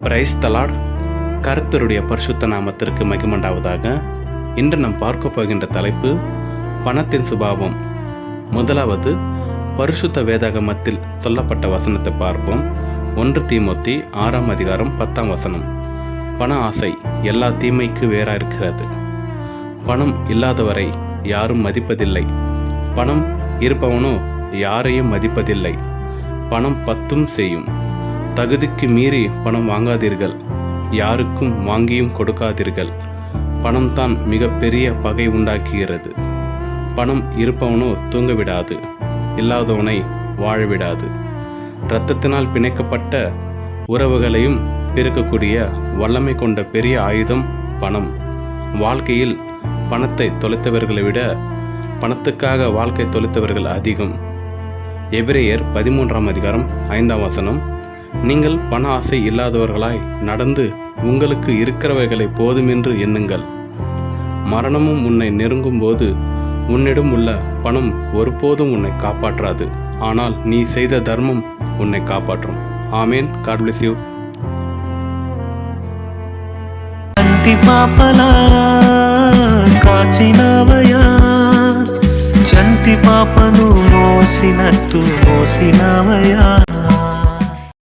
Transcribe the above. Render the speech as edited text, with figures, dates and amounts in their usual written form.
Praise the Lord. கர்த்தருடைய பரிசுத்த நாமத்திற்கு மகிமையுண்டாவதாக. இன்று நாம் பார்க்க போகின்ற தலைப்பு பணத்தின் சுபாவம். முதலாவது பரிசுத்த வேதாகமத்தில் சொல்லப்பட்ட வசனத்தை பார்ப்போம். 1 தீமோத்தி 6ஆம் அதிகாரம் 10ஆம் வசனம். பண ஆசை எல்லா தீமைக்கு வேறா இருக்கிறது. பணம் இல்லாதவரை யாரும் மதிப்பதில்லை. பணம் இருப்பவனோ யாரையும் மதிப்பதில்லை. பணம் பத்தும் செய்யும். தகுதிக்கு மீறி பணம் வாங்காதீர்கள், யாருக்கும் வாங்கியும் கொடுக்காதீர்கள். பணம் தான் மிகப்பெரிய பகை உண்டாக்குகிறது. பணம் இருப்பவனோ தூங்க விடாது, இல்லாதவனை வாழ விடாது. இரத்தத்தினால் பிணைக்கப்பட்ட உறவுகளையும் பிரிக்கக்கூடிய வல்லமை கொண்ட பெரிய ஆயுதம் பணம். வாழ்க்கையில் பணத்தை தொலைத்தவர்களை விட பணத்துக்காக வாழ்க்கை தொலைத்தவர்கள் அதிகம். எபிரேயர் 13ஆம் அதிகாரம் 5ஆம் வசனம். நீங்கள் பண ஆசை இல்லாதவர்களாய் நடந்து உங்களுக்கு இருக்கிறவைகளை போதுமென்று எண்ணுங்கள். மரணமும் உன்னை நெருங்கும் போது உன்னிடம் உள்ள பணம் ஒருபோதும் உன்னை காப்பாற்றாது. ஆனால் நீ செய்த தர்மம் உன்னை காப்பாற்றும். ஆமேன். God bless you. చంటి పాపలా కాచినవయా, చంటి పాపను మోసినట్టు మోసినవయా.